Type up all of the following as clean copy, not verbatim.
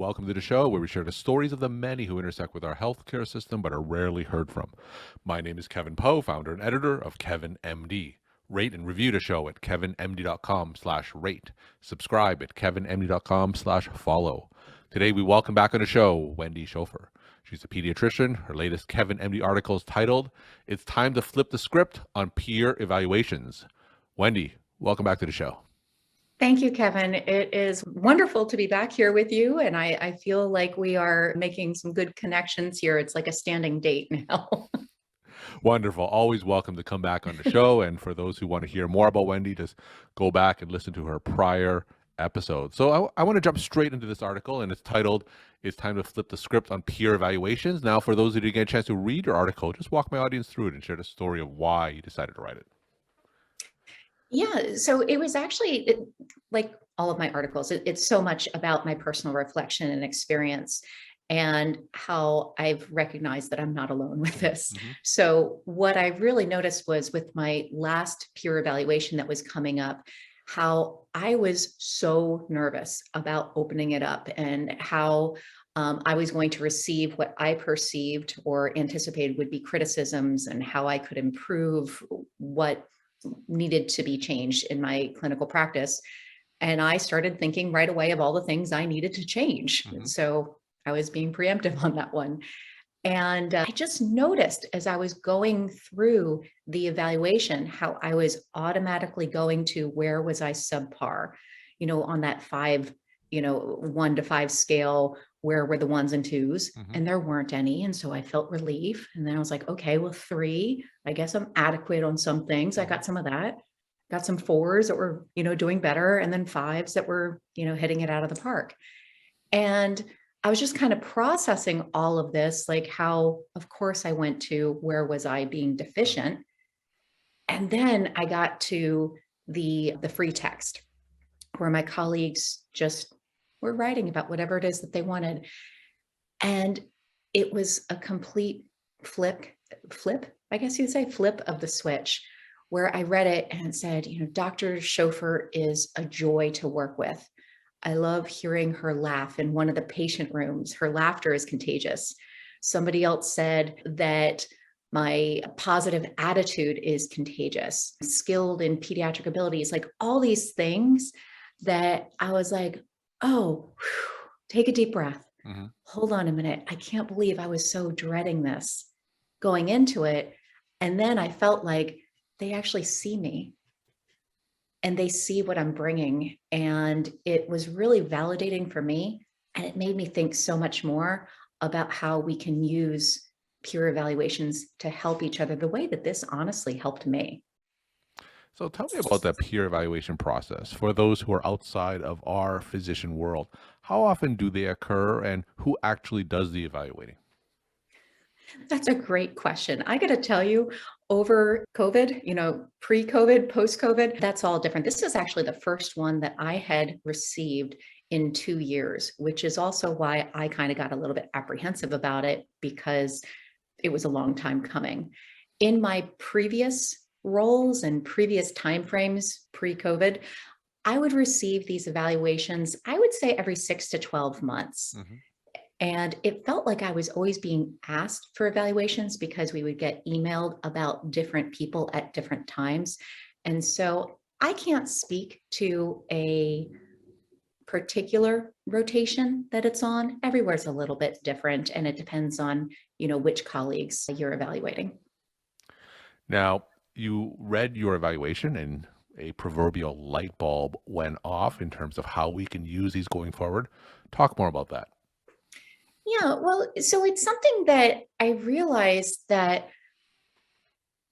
welcome to the show where we share the stories of the many who intersect with our healthcare system but are rarely heard from. My name is Kevin Poe, founder and editor of Kevin MD. Rate and review the show at kevinmd.com/rate. Subscribe at kevinmd.com/follow. Today we welcome back on the show Wendy Schofer. She's a pediatrician. Her latest Kevin MD article is titled, "It's Time to Flip the Script on Peer Evaluations." Wendy, welcome back to the show. Thank you, Kevin. It is wonderful to be back here with you. And I feel like we are making some good connections here. It's like a standing date now. Wonderful. Always welcome to come back on the show. And for those who want to hear more about Wendy, just go back and listen to her prior episode. So I want to jump straight into this article, and it's titled, "It's Time to Flip the Script on Peer Evaluations." Now, for those who didn't get a chance to read your article, just walk my audience through it and share the story of why you decided to write it. Yeah, so it was actually like all of my articles, it's so much about my personal reflection and experience and how I've recognized that I'm not alone with this. Mm-hmm. So what I really noticed was with my last peer evaluation that was coming up, how I was so nervous about opening it up and how I was going to receive what I perceived or anticipated would be criticisms and how I could improve what needed to be changed in my clinical practice. And I started thinking right away of all the things I needed to change. Mm-hmm. So I was being preemptive on that one. And I just noticed as I was going through the evaluation, how I was automatically going to where was I subpar, on that 1 to 5 scale, where were the ones and twos, Mm-hmm. and there weren't any. And so I felt relief. And then I was like, okay, well, 3, I guess I'm adequate on some things. I got some of that, got some 4s that were, doing better. And then 5s that were, hitting it out of the park. And I was just kind of processing all of this, like how, of course, I went to where was I being deficient. And then I got to the free text where my colleagues just were writing about whatever it is that they wanted. And it was a complete flip, I guess you'd say, flip of the switch, where I read it and it said, Dr. Schofer is a joy to work with. I love hearing her laugh in one of the patient rooms. Her laughter is contagious. Somebody else said that my positive attitude is contagious, skilled in pediatric abilities, like all these things that I was like, oh, whew, take a deep breath. Mm-hmm. Hold on a minute. I can't believe I was so dreading this going into it. And then I felt like they actually see me and they see what I'm bringing. And it was really validating for me. And it made me think so much more about how we can use peer evaluations to help each other the way that this honestly helped me. So tell me about that peer evaluation process for those who are outside of our physician world. How often do they occur and who actually does the evaluating? That's a great question. I got to tell you, over COVID, pre-COVID, post-COVID, that's all different. This is actually the first one that I had received in 2 years, which is also why I kind of got a little bit apprehensive about it because it was a long time coming. In my previous roles and previous timeframes pre-COVID, I would receive these evaluations, I would say every 6 to 12 months. Mm-hmm. And it felt like I was always being asked for evaluations because we would get emailed about different people at different times. And so I can't speak to a particular rotation that it's on. Everywhere's a little bit different, and it depends on, which colleagues you're evaluating. Now, you read your evaluation and a proverbial light bulb went off in terms of how we can use these going forward. Talk more about that. Yeah, well, so it's something that I realized that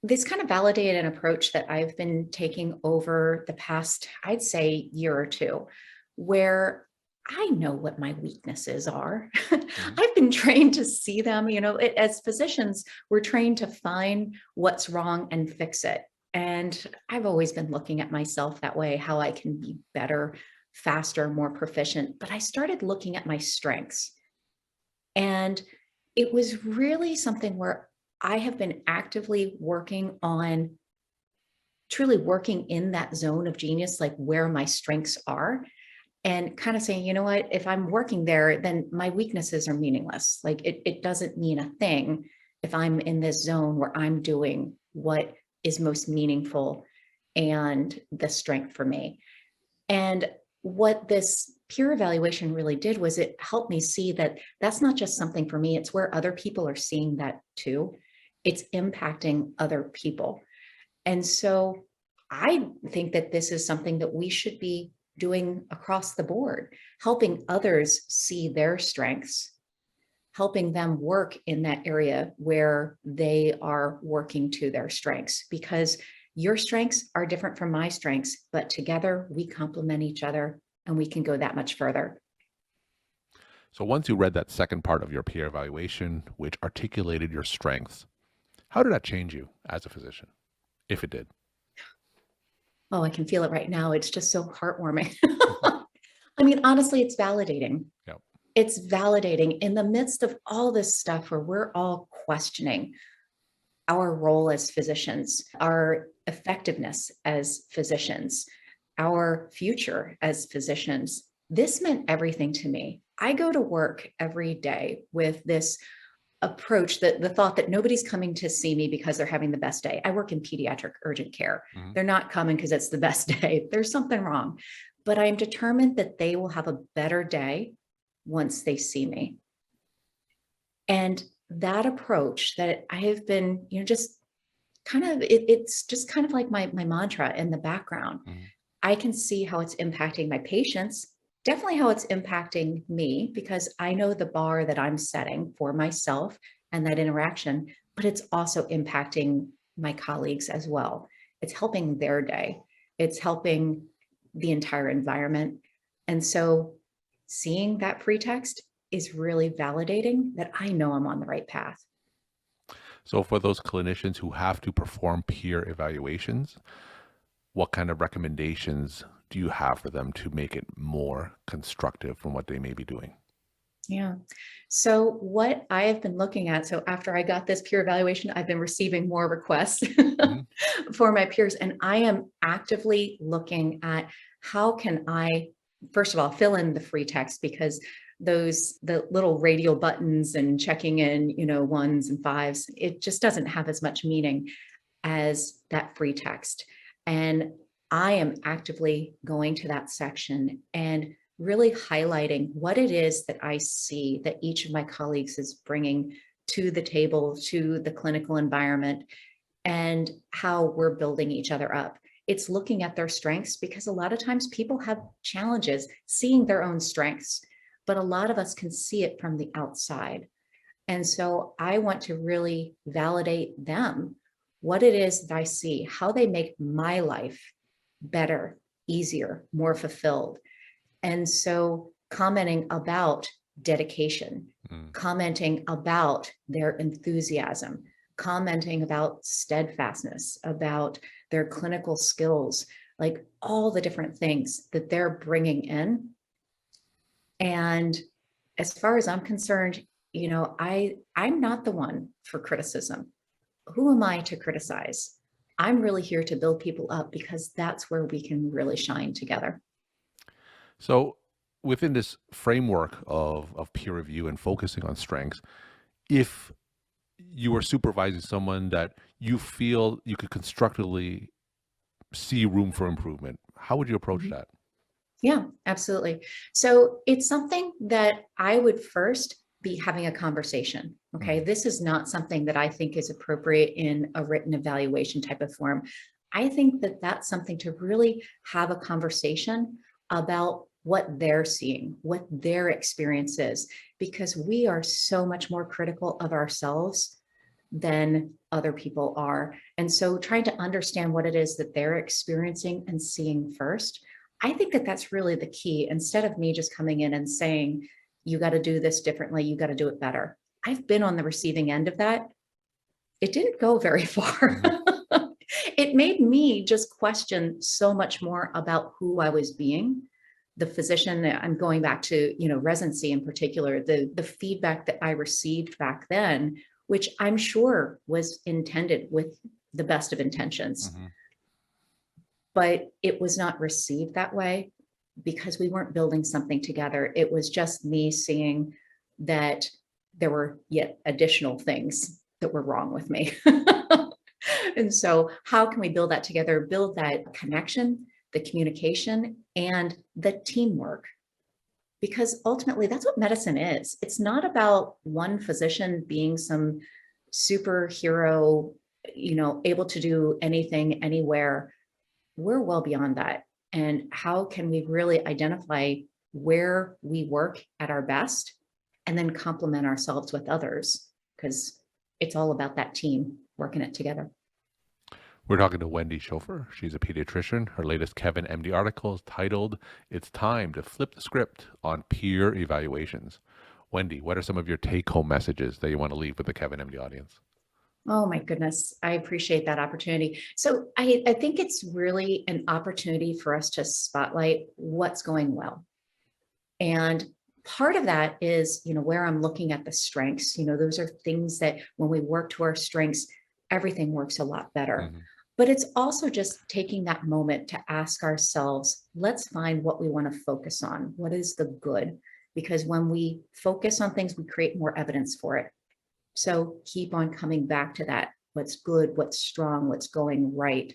this kind of validated an approach that I've been taking over the past, I'd say, year or two, where I know what my weaknesses are. Mm-hmm. I've been trained to see them. As physicians, we're trained to find what's wrong and fix it. And I've always been looking at myself that way, how I can be better, faster, more proficient. But I started looking at my strengths. And it was really something where I have been actively working on truly working in that zone of genius, like where my strengths are. and kind of saying, you know what, if I'm working there, then my weaknesses are meaningless. Like it doesn't mean a thing if I'm in this zone where I'm doing what is most meaningful and the strength for me. And what this peer evaluation really did was it helped me see that that's not just something for me, it's where other people are seeing that too. It's impacting other people. And so I think that this is something that we should be doing across the board, helping others see their strengths, helping them work in that area where they are working to their strengths, because your strengths are different from my strengths, but together we complement each other and we can go that much further. So once you read that second part of your peer evaluation, which articulated your strengths, how did that change you as a physician, if it did? Oh, I can feel it right now. It's just so heartwarming. I mean, honestly, it's validating. Yep. It's validating in the midst of all this stuff where we're all questioning our role as physicians, our effectiveness as physicians, our future as physicians. This meant everything to me. I go to work every day with this approach, that the thought that nobody's coming to see me because they're having the best day. I work in pediatric urgent care. Mhm. They're not coming because it's the best day. There's something wrong. But I'm determined that they will have a better day once they see me. And that approach that I have been, just kind of, it's just kind of like my mantra in the background. Mhm. I can see how it's impacting my patients, definitely how it's impacting me, because I know the bar that I'm setting for myself and that interaction, but it's also impacting my colleagues as well. It's helping their day. It's helping the entire environment. And so seeing that pretext is really validating that I know I'm on the right path. So for those clinicians who have to perform peer evaluations, what kind of recommendations do you have for them to make it more constructive from what they may be doing? Yeah. So what I have been looking at, so after I got this peer evaluation, I've been receiving more requests Mhm. for my peers, and I am actively looking at how can I, first of all, fill in the free text, because the little radial buttons and checking in, ones and fives, it just doesn't have as much meaning as that free text. And I am actively going to that section and really highlighting what it is that I see that each of my colleagues is bringing to the table, to the clinical environment, and how we're building each other up. It's looking at their strengths, because a lot of times people have challenges seeing their own strengths, but a lot of us can see it from the outside. And so I want to really validate them, what it is that I see, how they make my life better, easier, more fulfilled. And so commenting about dedication, Mm. commenting about their enthusiasm, commenting about steadfastness, about their clinical skills, like all the different things that they're bringing in. And as far as I'm concerned, I'm not the one for criticism. Who am I to criticize? I'm really here to build people up, because that's where we can really shine together. So within this framework of peer review and focusing on strengths, if you are supervising someone that you feel you could constructively see room for improvement, how would you approach Mhm. that? Yeah, absolutely. So it's something that I would first be having a conversation. Okay. Mhm. This is not something that I think is appropriate in a written evaluation type of form. I think that that's something to really have a conversation about what they're seeing, what their experience is, because we are so much more critical of ourselves than other people are. And so trying to understand what it is that they're experiencing and seeing first, I think that that's really the key. Instead of me just coming in and saying, you got to do this differently, you got to do it better. I've been on the receiving end of that. It didn't go very far. Mhm. It made me just question so much more about who I was being. The physician, I'm going back to, residency in particular, the feedback that I received back then, which I'm sure was intended with the best of intentions, Mhm. but it was not received that way. because we weren't building something together. It was just me seeing that there were yet additional things that were wrong with me. And so, how can we build that together, build that connection, the communication, and the teamwork? Because ultimately, that's what medicine is. It's not about one physician being some superhero, able to do anything, anywhere. We're well beyond that. And how can we really identify where we work at our best and then complement ourselves with others? Because it's all about that team working it together. We're talking to Wendy Schofer. She's a pediatrician. Her latest Kevin MD article is titled, "It's Time to Flip the Script on Peer Evaluations." Wendy, what are some of your take-home messages that you want to leave with the Kevin MD audience? Oh my goodness, I appreciate that opportunity. So I think it's really an opportunity for us to spotlight what's going well. And part of that is, where I'm looking at the strengths, those are things that when we work to our strengths, everything works a lot better. Mhm. But it's also just taking that moment to ask ourselves, let's find what we want to focus on. What is the good? Because when we focus on things, we create more evidence for it. So keep on coming back to that. What's good, what's strong, what's going right.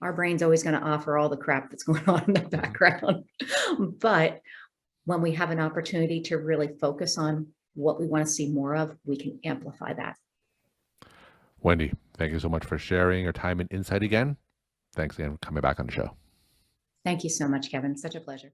Our brain's always going to offer all the crap that's going on in the background. But when we have an opportunity to really focus on what we want to see more of, we can amplify that. Wendy, thank you so much for sharing your time and insight again. Thanks again for coming back on the show. Thank you so much, Kevin. Such a pleasure.